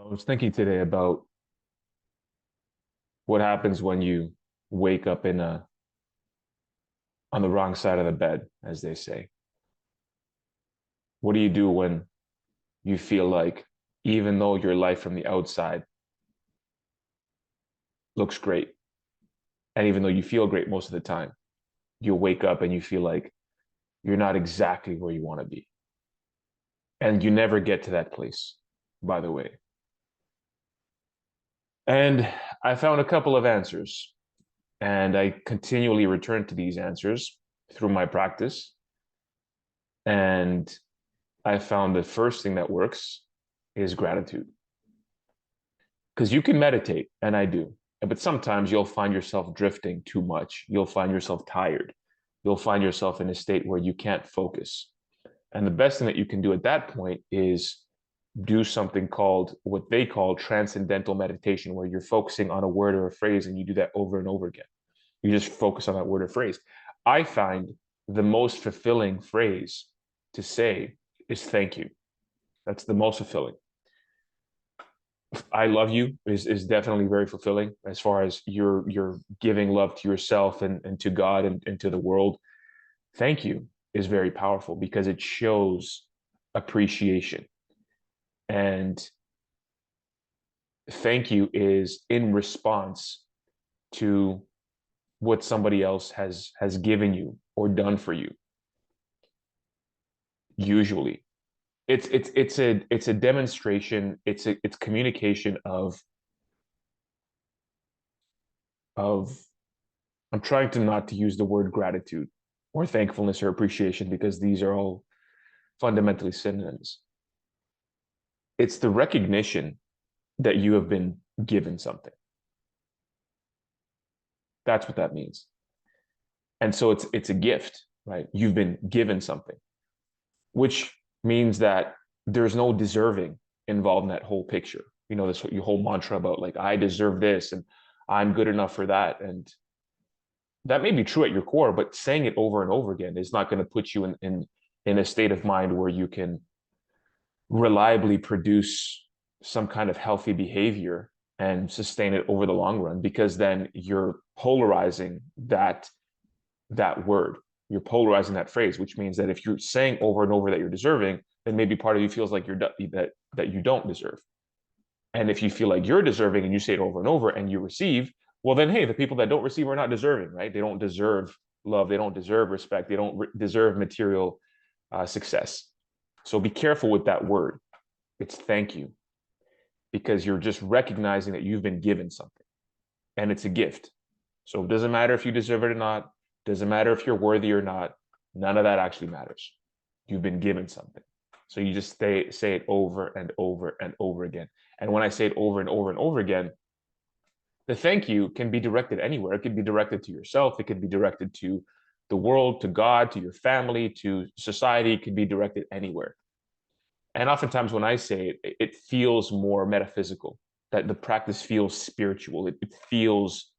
I was thinking today about what happens when you wake up on the wrong side of the bed, as they say. What do you do when you feel like even though your life from the outside looks great, and even though you feel great most of the time, you'll wake up and you feel like you're not exactly where you want to be. And you never get to that place, by the way. And I found a couple of answers, and I continually return to these answers through my practice. And I found the first thing that works is gratitude. Because you can meditate, and I do, but sometimes you'll find yourself drifting too much. You'll find yourself tired. You'll find yourself in a state where you can't focus. And the best thing that you can do at that point is do something called what they call transcendental meditation, where you're focusing on a word or a phrase and you do that over and over again. You just focus on that word or phrase. I find the most fulfilling phrase to say is thank you. That's the most fulfilling. I love you is definitely very fulfilling as far as you're giving love to yourself and to God and to the world. Thank you is very powerful because it shows appreciation. And thank you is in response to what somebody else has given you or done for you. Usually, it's a demonstration. It's communication of I'm trying to not to use the word gratitude or thankfulness or appreciation because these are all fundamentally synonyms. It's the recognition that you have been given something. That's what that means. And so it's a gift, right? You've been given something, which means that there's no deserving involved in that whole picture. You know, this your whole mantra about like I deserve this and I'm good enough for that. And that may be true at your core, but saying it over and over again is not going to put you in a state of mind where you can reliably produce some kind of healthy behavior and sustain it over the long run, because then you're polarizing that word, you're polarizing that phrase, which means that if you're saying over and over that you're deserving, then maybe part of you feels like that you don't deserve. And if you feel like you're deserving and you say it over and over and you receive, well, then, hey, the people that don't receive are not deserving, right? They don't deserve love. They don't deserve respect. They don't deserve material success. So be careful with that word. It's thank you, because you're just recognizing that you've been given something and it's a gift. So it doesn't matter if you deserve it or not. Doesn't matter if you're worthy or not. None of that actually matters. You've been given something. So you just say it over and over and over again. And when I say it over and over and over again, the thank you can be directed anywhere. It could be directed to yourself. It could be directed to the world, to God, to your family, to society. It could be directed anywhere. And oftentimes when I say it, it feels more metaphysical, that the practice feels spiritual. It feels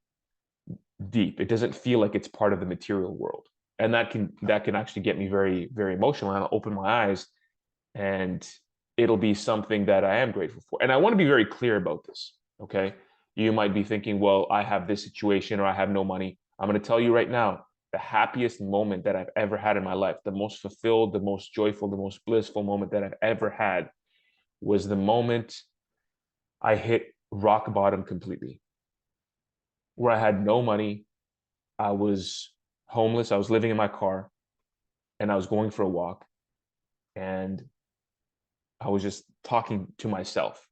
deep. It doesn't feel like it's part of the material world. And that can actually get me very, very emotional. And I'll open my eyes and it'll be something that I am grateful for. And I want to be very clear about this. Okay. You might be thinking, well, I have this situation or I have no money. I'm going to tell you right now, the happiest moment that I've ever had in my life, the most fulfilled, the most joyful, the most blissful moment that I've ever had was the moment I hit rock bottom completely, where I had no money. I was homeless. I was living in my car and I was going for a walk and I was just talking to myself.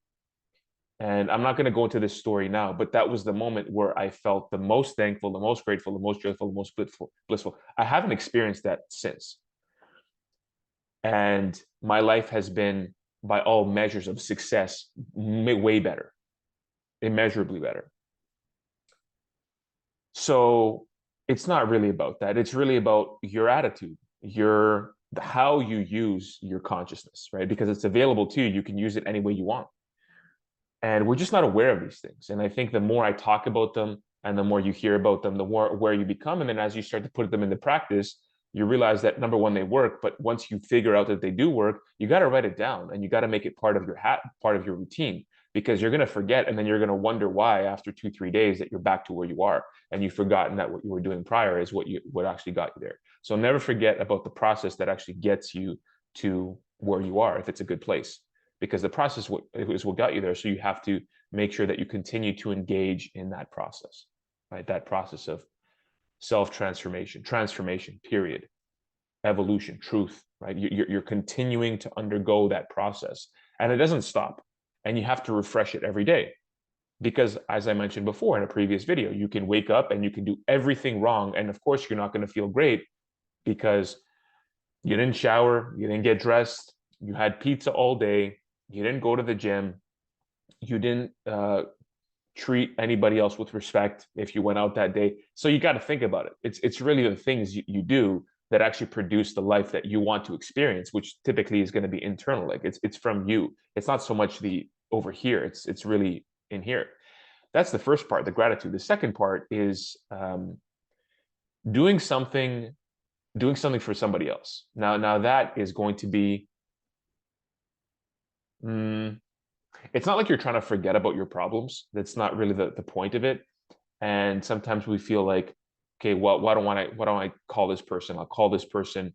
And I'm not going to go into this story now, but that was the moment where I felt the most thankful, the most grateful, the most joyful, the most blissful. I haven't experienced that since. And my life has been, by all measures of success, way better, immeasurably better. So it's not really about that. It's really about your attitude, your how you use your consciousness, right? Because it's available to you. You can use it any way you want. And we're just not aware of these things. And I think the more I talk about them and the more you hear about them, the more aware you become. And then as you start to put them into practice, you realize that number one, they work. But once you figure out that they do work, you got to write it down and you got to make it part of your routine. because you're going to forget, and then you're going to wonder why after 2, 3 days that you're back to where you are, and you've forgotten that what you were doing prior is what actually got you there. So never forget about the process that actually gets you to where you are, if it's a good place, because the process is what got you there. So you have to make sure that you continue to engage in that process, right? That process of self-transformation, transformation, period, evolution, truth, right? You're continuing to undergo that process, and it doesn't stop, and you have to refresh it every day. Because as I mentioned before in a previous video, you can wake up and you can do everything wrong. And of course, you're not going to feel great because you didn't shower, you didn't get dressed, you had pizza all day, you didn't go to the gym, you didn't treat anybody else with respect if you went out that day. So you got to think about it. It's really the things you do that actually produce the life that you want to experience, which typically is going to be internal. Like it's from you. It's not so much the over here. It's really in here. That's the first part, the gratitude. The second part is doing something for somebody else. Now that is going to be, it's not like you're trying to forget about your problems. That's not really the point of it. And sometimes we feel like, okay, well, why don't I call this person? I'll call this person.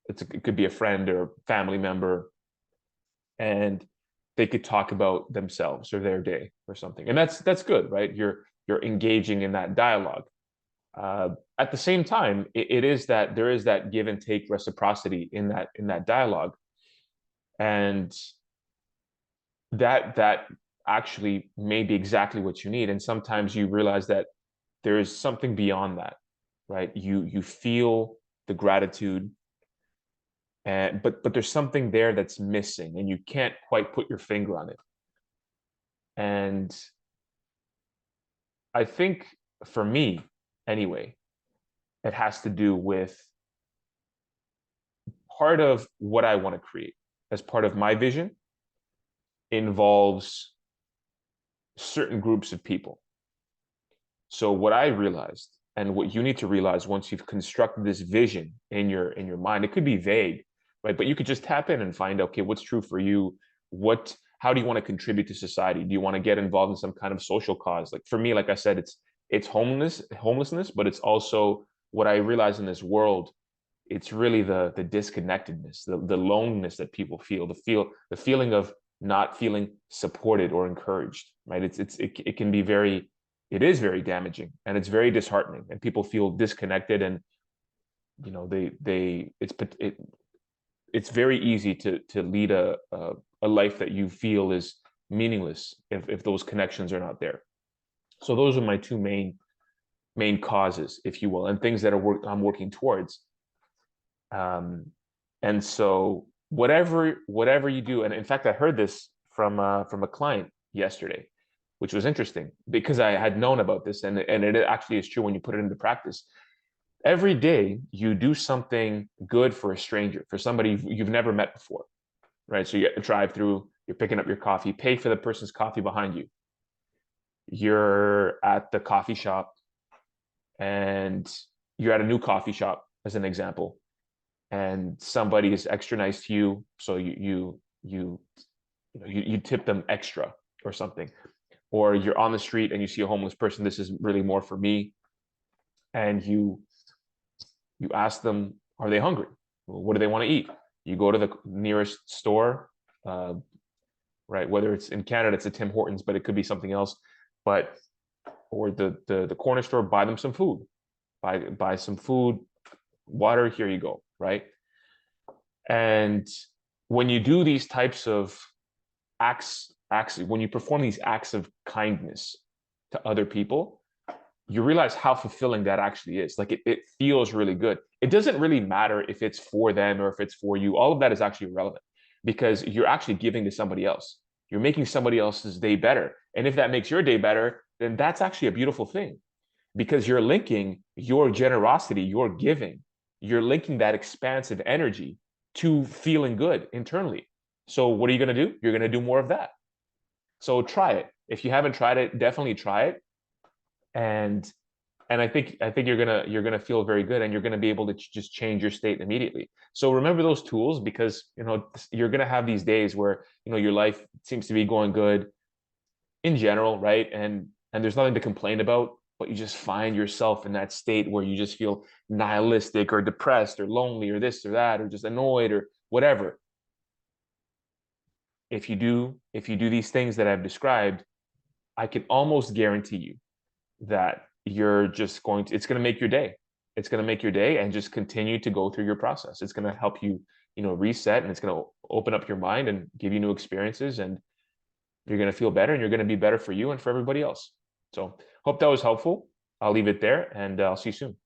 It could be a friend or family member, and they could talk about themselves or their day or something. And that's good, right? You're engaging in that dialogue. At the same time, it is that there is that give and take reciprocity in that dialogue, and that actually may be exactly what you need. And sometimes you realize that there is something beyond that, right? You feel the gratitude, and but there's something there that's missing, and you can't quite put your finger on it. And I think for me, anyway, it has to do with part of what I want to create as part of my vision involves certain groups of people. So what I realized, and what you need to realize once you've constructed this vision in your mind, it could be vague, right? But you could just tap in and find, okay, what's true for you? How do you want to contribute to society? Do you want to get involved in some kind of social cause? Like for me, like I said, it's homelessness, but it's also what I realize in this world. It's really the disconnectedness, the loneliness that people feel, the feeling of not feeling supported or encouraged, right? It can be it is very damaging, and it's very disheartening, and people feel disconnected, and you know it's very easy to lead a life that you feel is meaningless if those connections are not there. So those are my two main causes, if you will, and things that I'm working towards. And so whatever you do, and in fact, I heard this from a client yesterday, which was interesting because I had known about this, and it actually is true when you put it into practice. Every day you do something good for a stranger, for somebody you've never met before, right? So you get to drive through, you're picking up your coffee, pay for the person's coffee behind you. You're at the coffee shop, and you're at a new coffee shop, as an example, and somebody is extra nice to you, so you tip them extra or something. Or you're on the street and you see a homeless person. This is really more for me, and you ask them, are they hungry? Well, what do they want to eat? You go to the nearest store, right? Whether it's in Canada, it's a Tim Hortons, but it could be something else. But or the corner store, buy them some food, buy some food, water. Here you go, right? And when you do these types of acts, when you perform these acts of kindness to other people, you realize how fulfilling that actually is. Like it feels really good. It doesn't really matter if it's for them or if it's for you. All of that is actually irrelevant, because you're actually giving to somebody else. You're making somebody else's day better. And if that makes your day better, then that's actually a beautiful thing, because you're linking your generosity, your giving, you're linking that expansive energy to feeling good internally. So what are you going to do? You're going to do more of that. So try it. If you haven't tried it, definitely try it. And I think you're gonna feel very good, and you're gonna be able to just change your state immediately. So remember those tools, because you're gonna have these days where your life seems to be going good, in general, right? And there's nothing to complain about, but you just find yourself in that state where you just feel nihilistic or depressed or lonely or this or that or just annoyed or whatever. If you do these things that I've described, I can almost guarantee you that you're just going to, it's going to make your day. It's going to make your day, and just continue to go through your process. It's going to help you, reset, and it's going to open up your mind and give you new experiences, and you're going to feel better, and you're going to be better for you and for everybody else. So hope that was helpful. I'll leave it there, and I'll see you soon.